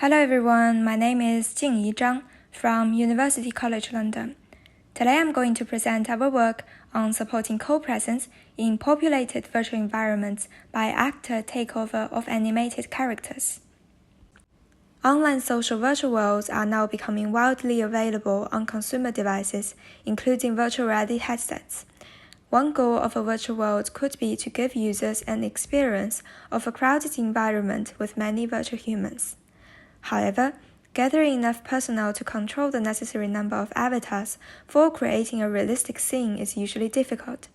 Hello everyone, my name is Jingyi Zhang from University College London. Today I'm going to present our work on supporting co-presence in populated virtual environments by actor takeover of animated characters. Online social virtual worlds are now becoming widely available on consumer devices, including virtual reality headsets. One goal of a virtual world could be to give users an experience of a crowded environment with many virtual humans. However, gathering enough personnel to control the necessary number of avatars for creating a realistic scene is usually difficult.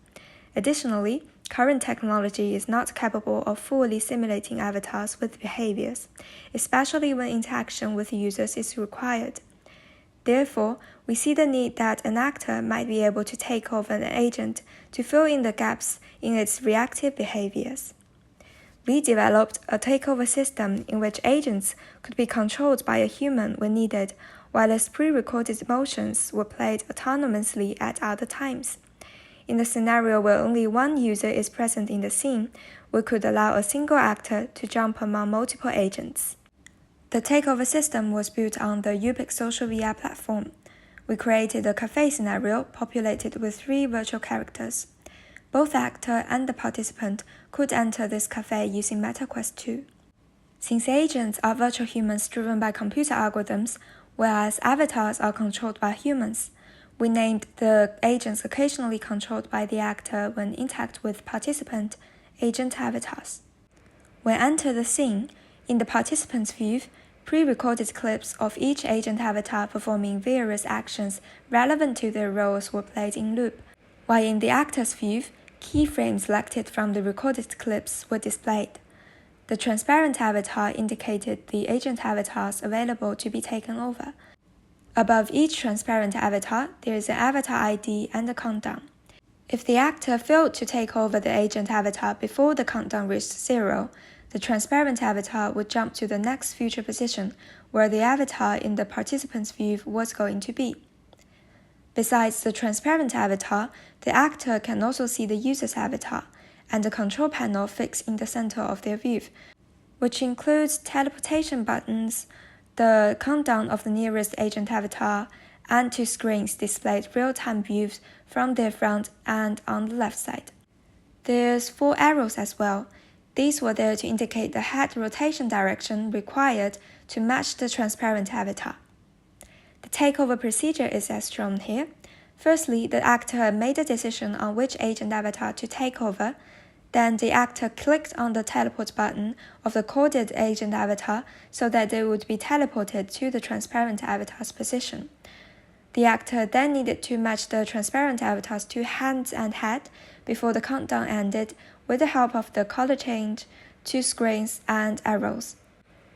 Additionally, current technology is not capable of fully simulating avatars with behaviors, especially when interaction with users is required. Therefore, we see the need that an actor might be able to take over an agent to fill in the gaps in its reactive behaviors. We developed a takeover system in which agents could be controlled by a human when needed, while pre-recorded motions were played autonomously at other times. In the scenario where only one user is present in the scene, we could allow a single actor to jump among multiple agents. The takeover system was built on the Ubiq social VR platform. We created a cafe scenario populated with 3 virtual characters. Both the actor and the participant could enter this cafe using MetaQuest 2. Since agents are virtual humans driven by computer algorithms, whereas avatars are controlled by humans, we named the agents occasionally controlled by the actor when interact with participant agent avatars. When enter the scene, in the participant's view, pre-recorded clips of each agent avatar performing various actions relevant to their roles were played in loop, while in the actor's view, keyframes selected from the recorded clips were displayed. The transparent avatar indicated the agent avatars available to be taken over. Above each transparent avatar, there is an avatar ID and a countdown. If the actor failed to take over the agent avatar before the countdown reached 0, the transparent avatar would jump to the next future position where the avatar in the participant's view was going to be. Besides the transparent avatar, the actor can also see the user's avatar and a control panel fixed in the center of their view, which includes teleportation buttons, the countdown of the nearest agent avatar, and 2 screens displayed real-time views from their front and on the left side. There's 4 arrows as well. These were there to indicate the head rotation direction required to match the transparent avatar. The takeover procedure is as shown here. Firstly, the actor made a decision on which agent avatar to take over. Then the actor clicked on the teleport button of the coded agent avatar so that they would be teleported to the transparent avatar's position. The actor then needed to match the transparent avatar's 2 hands and head before the countdown ended with the help of the color change, 2 screens, and arrows.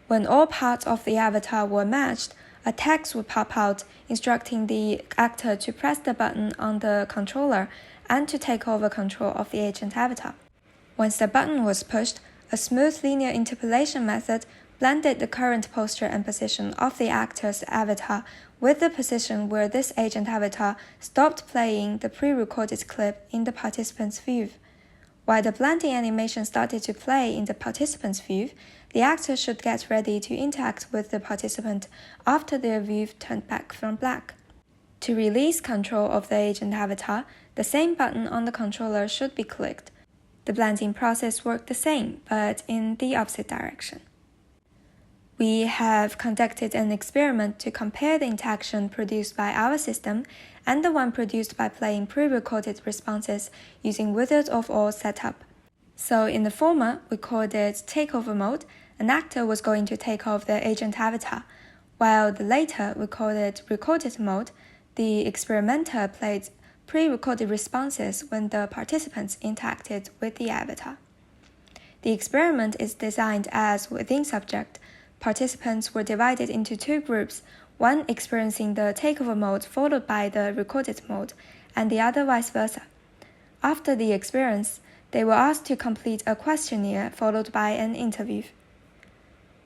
When all parts of the avatar were matched, a text would pop out instructing the actor to press the button on the controller and to take over control of the agent avatar. Once the button was pushed, a smooth linear interpolation method blended the current posture and position of the actor's avatar with the position where this agent avatar stopped playing the pre-recorded clip in the participant's view. While the blending animation started to play in the participant's view, the actor should get ready to interact with the participant after their view turned back from black. To release control of the agent avatar, the same button on the controller should be clicked. The blending process worked the same, but in the opposite direction. We have conducted an experiment to compare the interaction produced by our system and the one produced by playing pre-recorded responses using Wizard of Oz setup. So in the former, we called it takeover mode. An actor was going to take over the agent avatar, while the later we called it recorded mode. The experimenter played pre-recorded responses when the participants interacted with the avatar. The experiment is designed as within subject. Participants were divided into 2 groups, one experiencing the takeover mode followed by the recorded mode, and the other vice versa. After the experience, they were asked to complete a questionnaire followed by an interview.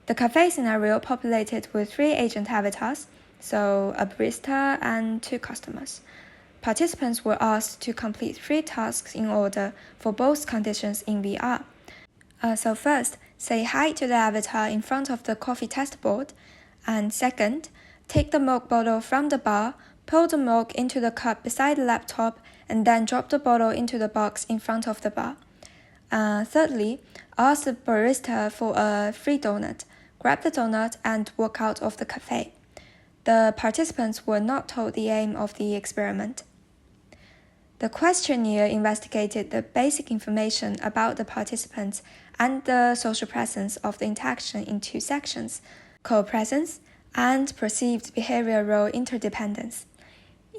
The cafe scenario populated with 3 agent avatars, so a barista and 2 customers. Participants were asked to complete 3 tasks in order for both conditions in VR. So first, say hi to the avatar in front of the coffee test board. And second, take the milk bottle from the bar, pour the milk into the cup beside the laptop, and then drop the bottle into the box in front of the bar. Thirdly, ask the barista for a free donut, grab the donut, and walk out of the cafe. The participants were not told the aim of the experiment. The questionnaire investigated the basic information about the participants and the social presence of the interaction in two sections, co-presence and perceived behavioral interdependence.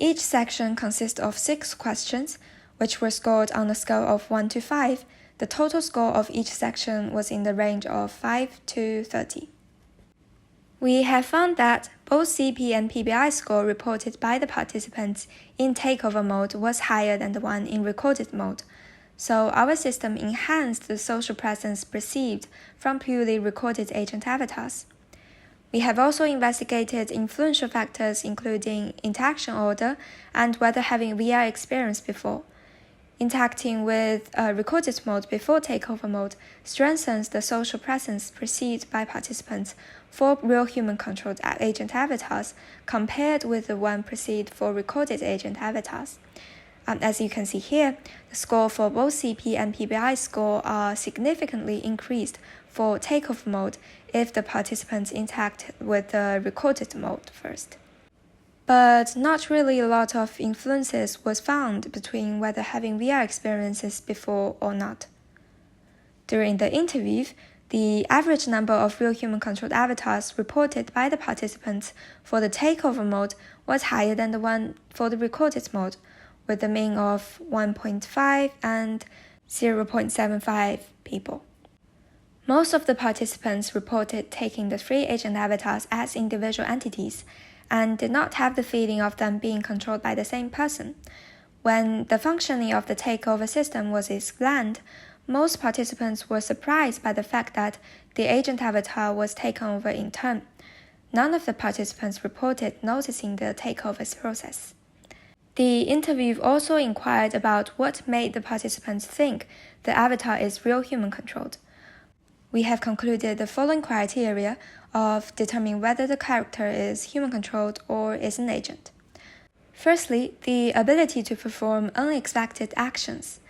Each section consists of 6 questions, which were scored on a scale of 1 to 5. The total score of each section was in the range of 5 to 30. We have found that both CP and PBI score reported by the participants in takeover mode was higher than the one in recorded mode, so our system enhanced the social presence perceived from purely recorded agent avatars. We have also investigated influential factors including interaction order and whether having VR experience before. Interacting with recorded mode before takeover mode strengthens the social presence perceived by participants for real human-controlled agent avatars compared with the one perceived for recorded agent avatars. As you can see here, the score for both CP and PBI score are significantly increased for takeover mode if the participants interact with the recorded mode first. But not really a lot of influences was found between whether having VR experiences before or not. During the interview, the average number of real human-controlled avatars reported by the participants for the takeover mode was higher than the one for the recorded mode, with a mean of 1.5 and 0.75 people. Most of the participants reported taking the 3 agent avatars as individual entities, and did not have the feeling of them being controlled by the same person. When the functioning of the takeover system was explained, most participants were surprised by the fact that the agent avatar was taken over in turn. None of the participants reported noticing the takeover process. The interview also inquired about what made the participants think the avatar is real human-controlled. We have concluded the following criteria of determining whether the character is human-controlled or is an agent. Firstly, the ability to perform unexpected actions.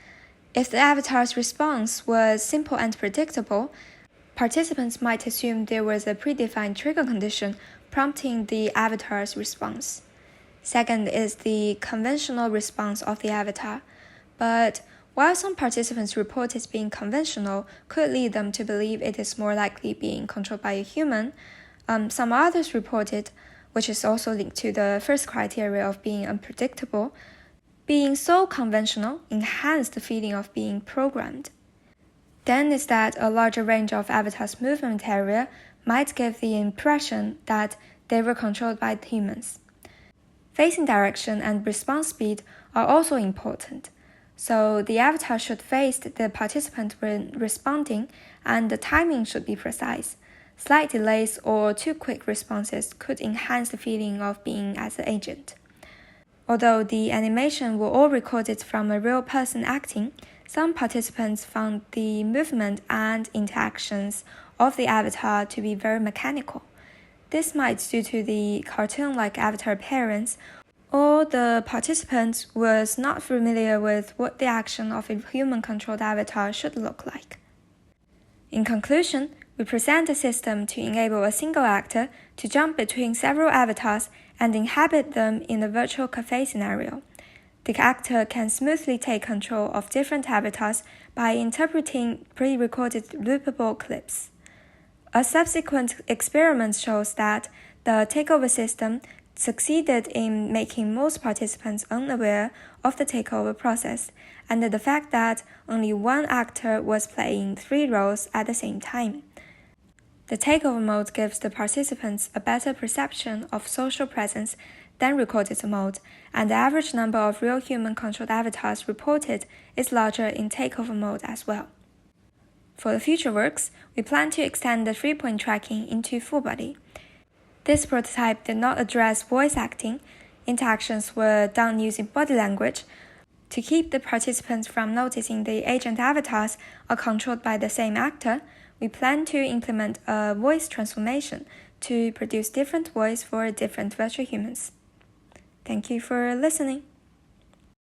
If the avatar's response was simple and predictable, participants might assume there was a predefined trigger condition prompting the avatar's response. Second is the conventional response of the avatar, but while some participants reported being conventional could lead them to believe it is more likely being controlled by a human, some others reported, which is also linked to the first criteria of being unpredictable, being so conventional enhanced the feeling of being programmed. Then is that a larger range of avatars' movement area might give the impression that they were controlled by humans. Facing direction and response speed are also important. So the avatar should face the participant when responding, and the timing should be precise. Slight delays or too quick responses could enhance the feeling of being as an agent. Although the animation were all recorded from a real person acting, some participants found the movement and interactions of the avatar to be very mechanical. This might be due to the cartoon-like avatar appearance, or the participant was not familiar with what the action of a human-controlled avatar should look like. In conclusion, we present a system to enable a single actor to jump between several avatars and inhabit them in a virtual cafe scenario. The actor can smoothly take control of different avatars by interpreting pre-recorded loopable clips. A subsequent experiment shows that the takeover system succeeded in making most participants unaware of the takeover process and the fact that only one actor was playing 3 roles at the same time. The takeover mode gives the participants a better perception of social presence than recorded mode, and the average number of real human-controlled avatars reported is larger in takeover mode as well. For the future works, we plan to extend the 3-point tracking into full body. This prototype did not address voice acting. Interactions were done using body language to keep the participants from noticing the agent avatars are controlled by the same actor. we plan to implement a voice transformation to produce different voice for different virtual humans. Thank you for listening.